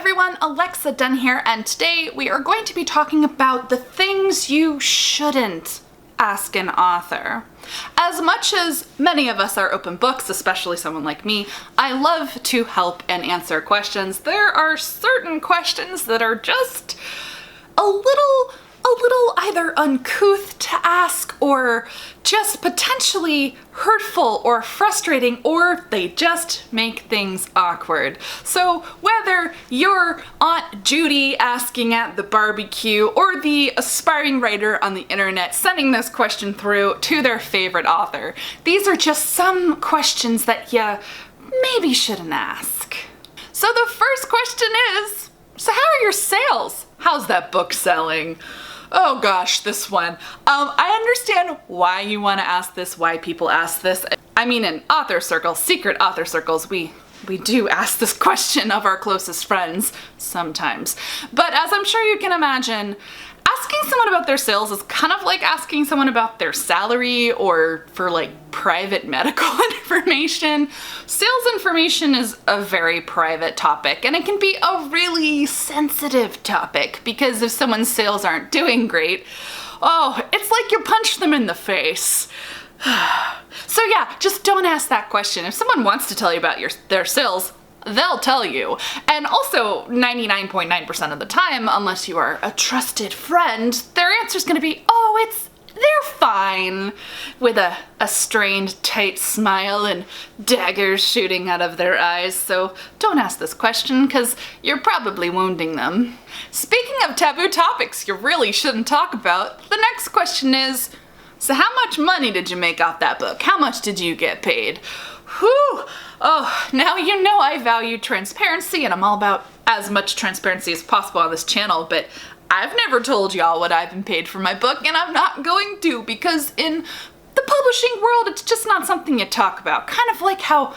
everyone, Alexa Donne here, and today we are going to be talking about the things you shouldn't ask an author. As much as many of us are open books, especially someone like me, I love to help and answer questions. There are certain questions that are just a little either uncouth to ask or just potentially hurtful or frustrating, or they just make things awkward. So whether you're Aunt Judy asking at the barbecue or the aspiring writer on the internet sending this question through to their favorite author, these are just some questions that you maybe shouldn't ask. So the first question is, so how are your sales? How's that book selling? Oh gosh, this one. I understand why you want to ask this, why people ask this. I mean, in author circles, secret author circles, we do ask this question of our closest friends sometimes. But as I'm sure you can imagine, asking someone about their sales is kind of like asking someone about their salary or for like private medical information. Sales information is a very private topic, and it can be a really sensitive topic because if someone's sales aren't doing great, oh, it's like you punch them in the face. So yeah, just don't ask that question. If someone wants to tell you about their sales, they'll tell you. And also 99.9% of the time, unless you are a trusted friend, their answer's gonna be, oh, they're fine, with a strained, tight smile and daggers shooting out of their eyes. So don't ask this question, because you're probably wounding them. Speaking of taboo topics you really shouldn't talk about, the next question is, so how much money did you make off that book? How much did you get paid? Whew! Oh, now you know I value transparency, and I'm all about as much transparency as possible on this channel, but I've never told y'all what I've been paid for my book, and I'm not going to, because in the publishing world, it's just not something you talk about. Kind of like how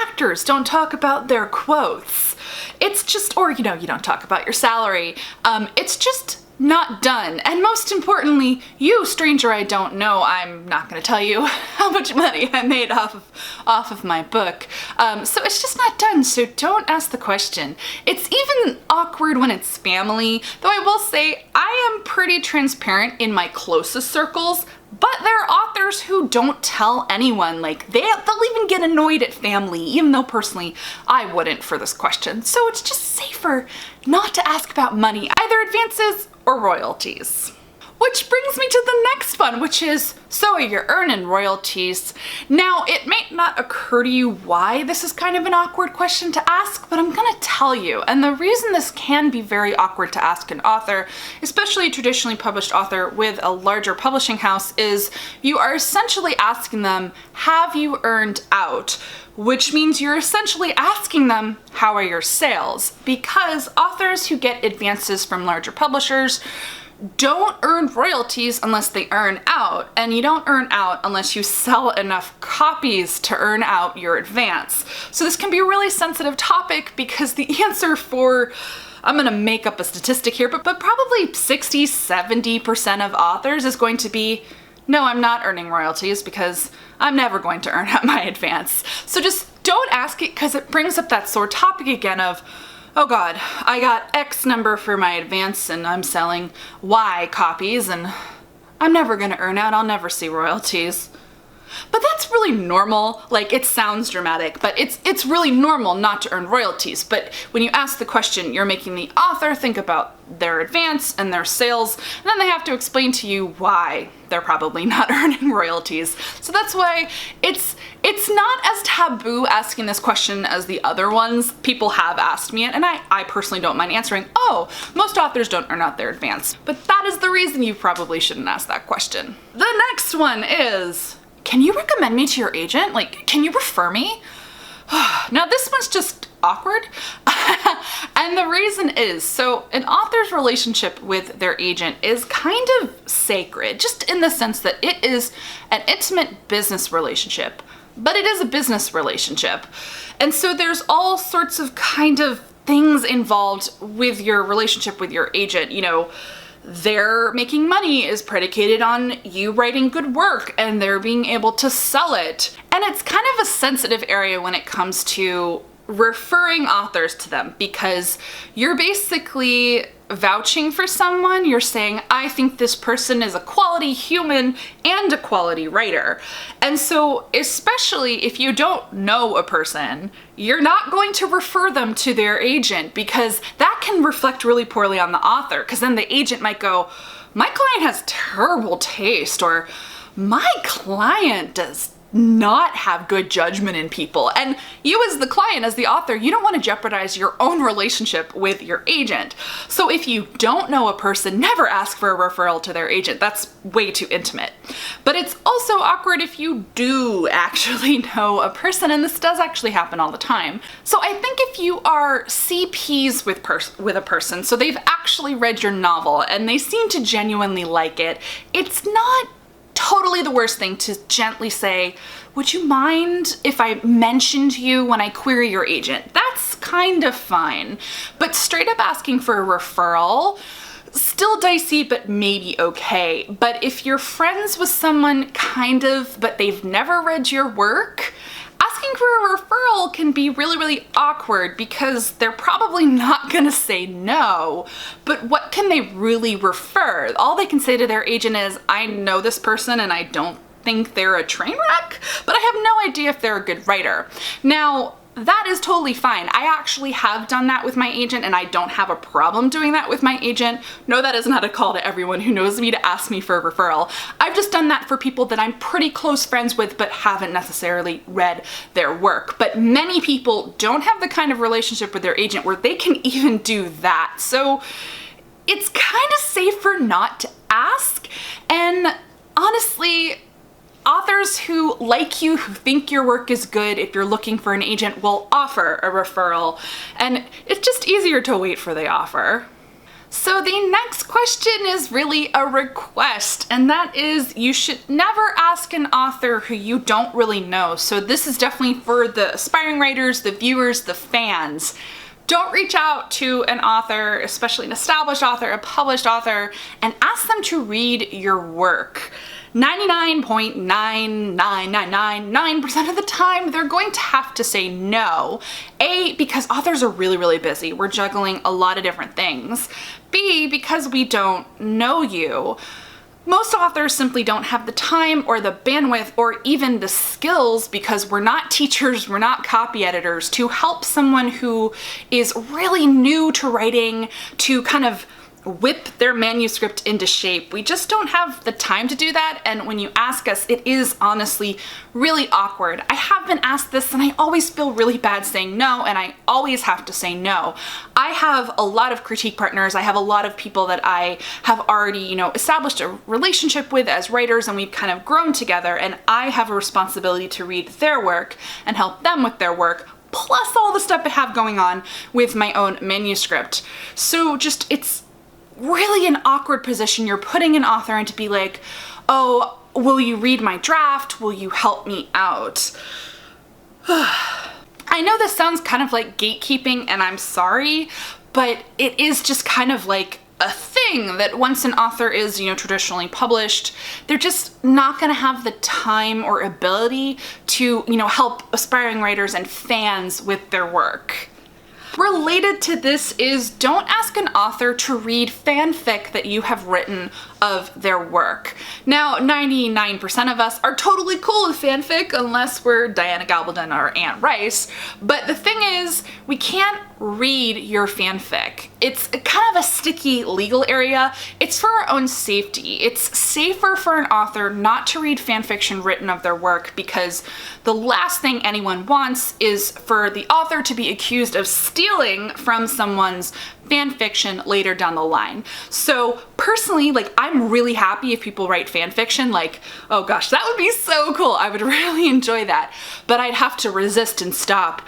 actors don't talk about their quotes. It's just, or you don't talk about your salary. It's just not done. And most importantly, you stranger I don't know, I'm not gonna tell you how much money I made off of my book. So it's just not done, so don't ask the question. It's even awkward when it's family, though I will say I am pretty transparent in my closest circles, but there are authors who don't tell anyone. Like they'll even get annoyed at family, even though personally I wouldn't for this question. So it's just safer not to ask about money, either advances or royalties. Which brings me to the next one, which is, so you're earning royalties. Now, it may not occur to you why this is kind of an awkward question to ask, but I'm gonna tell you. And the reason this can be very awkward to ask an author, especially a traditionally published author with a larger publishing house, is you are essentially asking them, have you earned out? Which means you're essentially asking them, how are your sales? Because authors who get advances from larger publishers don't earn royalties unless they earn out, and you don't earn out unless you sell enough copies to earn out your advance. So this can be a really sensitive topic because the answer for, I'm gonna make up a statistic here, but probably 60-70% of authors is going to be, no, I'm not earning royalties because I'm never going to earn out my advance. So just don't ask it, because it brings up that sore topic again of, oh God, I got X number for my advance and I'm selling Y copies and I'm never gonna earn out, I'll never see royalties. But that's really normal. Like, it sounds dramatic, but it's really normal not to earn royalties. But when you ask the question, you're making the author think about their advance and their sales, and then they have to explain to you why they're probably not earning royalties. So that's why it's not as taboo asking this question as the other ones. People have asked me it, and I personally don't mind answering, oh, most authors don't earn out their advance. But that is the reason you probably shouldn't ask that question. The next one is, can you recommend me to your agent? Like, can you refer me? Now this one's just awkward. And the reason is, so an author's relationship with their agent is kind of sacred, just in the sense that it is an intimate business relationship, but it is a business relationship. And so there's all sorts of kind of things involved with your relationship with your agent. Their making money is predicated on you writing good work and they're being able to sell it. And it's kind of a sensitive area when it comes to referring authors to them, because you're basically vouching for someone. You're saying, I think this person is a quality human and a quality writer. And so, especially if you don't know a person, you're not going to refer them to their agent, because that can reflect really poorly on the author, because then the agent might go, my client has terrible taste, or my client does not have good judgment in people. And you as the client, as the author, you don't want to jeopardize your own relationship with your agent. So if you don't know a person, never ask for a referral to their agent. That's way too intimate. But it's also awkward if you do actually know a person, and this does actually happen all the time. So I think if you are CPs with a person, so they've actually read your novel and they seem to genuinely like it, it's not totally the worst thing to gently say, would you mind if I mentioned you when I query your agent? That's kind of fine. But straight up asking for a referral, still dicey, but maybe okay. But if you're friends with someone kind of, but they've never read your work, asking for a referral can be really, really awkward, because they're probably not gonna say no, but what can they really refer? All they can say to their agent is, I know this person and I don't think they're a train wreck, but I have no idea if they're a good writer. Now, that is totally fine. I actually have done that with my agent, and I don't have a problem doing that with my agent. No, that is not a call to everyone who knows me to ask me for a referral. I've just done that for people that I'm pretty close friends with but haven't necessarily read their work. But many people don't have the kind of relationship with their agent where they can even do that. So it's kind of safer not to ask. And honestly, authors who like you, who think your work is good, if you're looking for an agent, will offer a referral, and it's just easier to wait for the offer. So the next question is really a request, and that is, you should never ask an author who you don't really know. So this is definitely for the aspiring writers, the viewers, the fans. Don't reach out to an author, especially an established author, a published author, and ask them to read your work. 99.99999% of the time, they're going to have to say no. A, because authors are really, really busy. We're juggling a lot of different things. B, because we don't know you. Most authors simply don't have the time or the bandwidth or even the skills, because we're not teachers, we're not copy editors, to help someone who is really new to writing to kind of whip their manuscript into shape. We just don't have the time to do that, and when you ask us, it is honestly really awkward. I have been asked this and I always feel really bad saying no, and I always have to say no. I have a lot of critique partners. I have a lot of people that I have already, established a relationship with as writers, and we've kind of grown together, and I have a responsibility to read their work and help them with their work, plus all the stuff I have going on with my own manuscript. So it's really an awkward position you're putting an author in, to be like, oh, will you read my draft? Will you help me out? I know this sounds kind of like gatekeeping, and I'm sorry, but it is just kind of like a thing that once an author is, traditionally published, they're just not gonna have the time or ability to, help aspiring writers and fans with their work. Related to this is, don't ask an author to read fanfic that you have written of their work. Now, 99% of us are totally cool with fanfic, unless we're Diana Gabaldon or Anne Rice, but the thing is, we can't read your fanfic. It's kind of a sticky legal area. It's for our own safety. It's safer for an author not to read fanfiction written of their work, because the last thing anyone wants is for the author to be accused of stealing from someone's fanfiction later down the line. So personally, I'm really happy if people write fanfiction. Oh gosh, that would be so cool. I would really enjoy that. But I'd have to resist and stop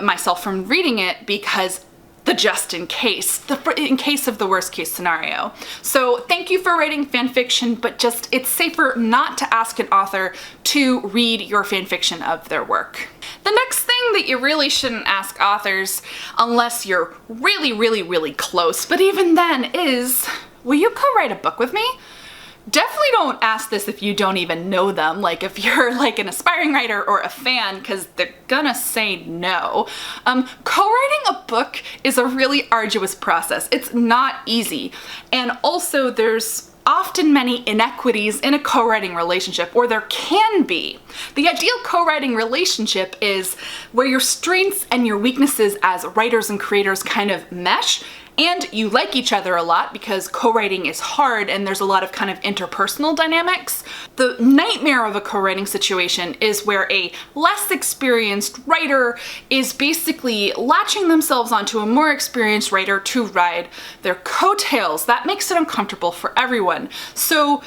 myself from reading it, because the just in case of the worst case scenario. So thank you for writing fanfiction, but it's safer not to ask an author to read your fanfiction of their work. The next thing that you really shouldn't ask authors, unless you're really, really, really close, but even then, is, will you co-write a book with me? Definitely don't ask this if you don't even know them, like if you're like an aspiring writer or a fan, because they're gonna say no. Co-writing a book is a really arduous process. It's not easy. And also there's often many inequities in a co-writing relationship, or there can be. The ideal co-writing relationship is where your strengths and your weaknesses as writers and creators kind of mesh, and you like each other a lot because co-writing is hard and there's a lot of kind of interpersonal dynamics. The nightmare of a co-writing situation is where a less experienced writer is basically latching themselves onto a more experienced writer to ride their coattails. That makes it uncomfortable for everyone. So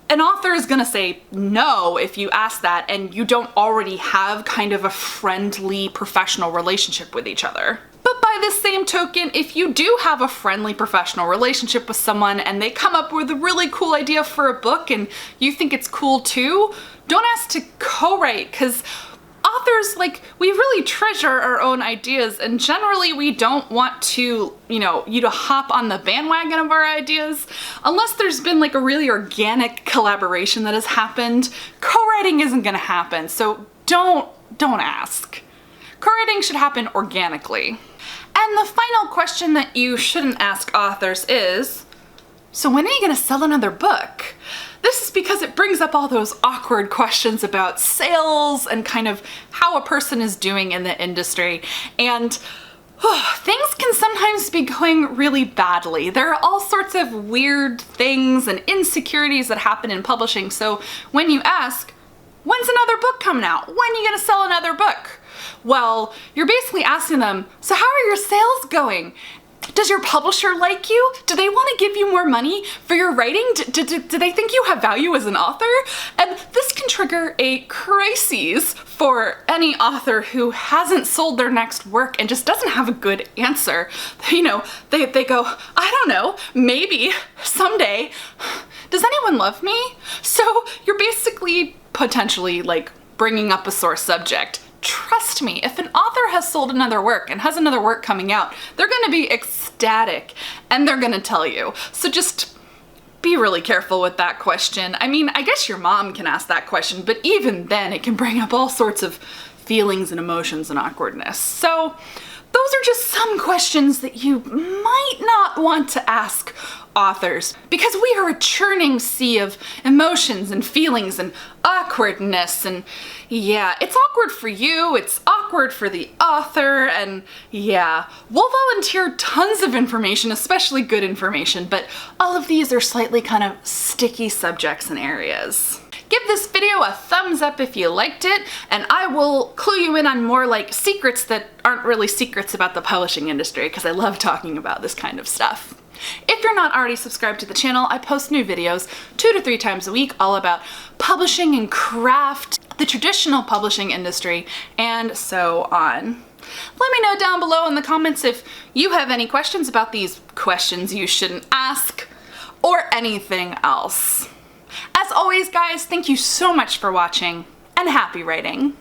an author is gonna say no if you ask that and you don't already have kind of a friendly professional relationship with each other. But by the same token, if you do have a friendly professional relationship with someone and they come up with a really cool idea for a book and you think it's cool too, don't ask to co-write, because authors, like, we really treasure our own ideas, and generally we don't want to, you to hop on the bandwagon of our ideas. Unless there's been like a really organic collaboration that has happened, co-writing isn't gonna happen, so don't ask. Co-writing should happen organically. And the final question that you shouldn't ask authors is, so when are you gonna sell another book? This is because it brings up all those awkward questions about sales and kind of how a person is doing in the industry. And things can sometimes be going really badly. There are all sorts of weird things and insecurities that happen in publishing. So when you ask, when's another book coming out? When are you gonna sell another book? Well, you're basically asking them, so how are your sales going? Does your publisher like you? Do they want to give you more money for your writing? Do they think you have value as an author? And this can trigger a crisis for any author who hasn't sold their next work and just doesn't have a good answer. They go, I don't know, maybe, someday. Does anyone love me? So you're basically potentially like bringing up a sore subject. Trust me, if an author has sold another work and has another work coming out, they're gonna be ecstatic and they're gonna tell you. So just be really careful with that question. I mean, I guess your mom can ask that question, but even then it can bring up all sorts of feelings and emotions and awkwardness. So those are just some questions that you might not want to ask authors, because we are a churning sea of emotions and feelings and awkwardness, and yeah, it's awkward for you, it's awkward for the author, and yeah, we'll volunteer tons of information, especially good information, but all of these are slightly kind of sticky subjects and areas. Give this video a thumbs up if you liked it, and I will clue you in on more like secrets that aren't really secrets about the publishing industry, because I love talking about this kind of stuff. If you're not already subscribed to the channel, I post new videos 2 to 3 times a week all about publishing and craft, the traditional publishing industry, and so on. Let me know down below in the comments if you have any questions about these questions you shouldn't ask, or anything else. As always, guys, thank you so much for watching, and happy writing!